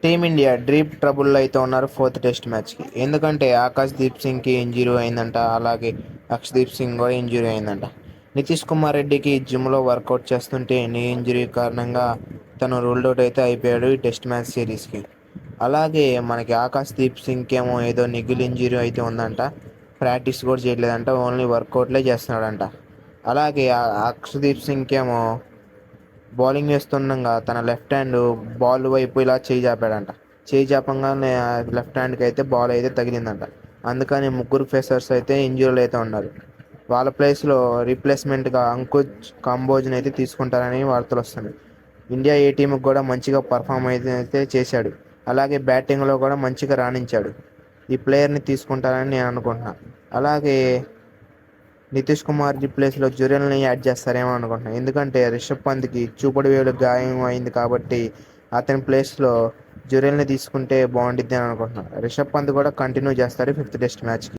Team India deep ట్రబుల్లో అయితే ఉన్నారు fourth test మ్యాచ్కి. ఎందుకంటే ఆకాష్ దీప్ సింగ్కి ఇంజురీ అయిందంట, అలాగే అక్షదీప్ సింగ్ కూడా ఇంజురీ అయిందంట. నితీష్ కుమార్ రెడ్డికి జిమ్లో వర్కౌట్ చేస్తుంటే నీ ఇంజురీ కారణంగా తను రూల్డ్ అవుట్ అయితే అయిపోయాడు ఈ టెస్ట్ మ్యాచ్ సిరీస్కి. అలాగే మనకి ఆకాష్ దీప్ సింగ్కి ఏమో ఏదో నిగిల్ ఇంజురీ అయితే ఉందంట, ప్రాక్టీస్ కూడా చేయట్లేదంట, ఓన్లీ వర్కౌట్లే చేస్తున్నాడంట. అలాగే అక్షదీప్ సింగ్కి ఏమో బౌలింగ్ వేస్తుండగా తన లెఫ్ట్ హ్యాండ్ బాల్ వైపు ఇలా చేయి చాపాడంట. చేయి చాపంగానే లెఫ్ట్ హ్యాండ్కి అయితే బాల్ అయితే తగిలిందంట. అందుకని ముగ్గురు ఫేసర్స్ అయితే ఇంజూరీలు అయితే ఉన్నారు. వాళ్ళ ప్లేస్లో రీప్లేస్మెంట్గా అంకుజ్ కాంబోజ్ని అయితే తీసుకుంటారని వార్తలు వస్తున్నాయి. ఇండియా ఏ టీంకి కూడా మంచిగా పర్ఫామ్ అయితే చేశాడు, అలాగే బ్యాటింగ్లో కూడా మంచిగా రాణించాడు. ఈ ప్లేయర్ని తీసుకుంటారని నేను అనుకుంటున్నాను. అలాగే నితీష్ కుమార్ ప్లేస్లో జురెల్ని యాడ్ చేస్తారేమో అనుకుంటున్నాను. ఎందుకంటే రిషబ్ పంత్కి చూపుడు వేలు గాయం అయింది కాబట్టి అతని ప్లేస్లో జురెల్ని తీసుకుంటే బాగుండిద్ది అని అనుకుంటున్నాను. రిషబ్ పంత్ కూడా కంటిన్యూ చేస్తారు ఫిఫ్త్ టెస్ట్ మ్యాచ్కి.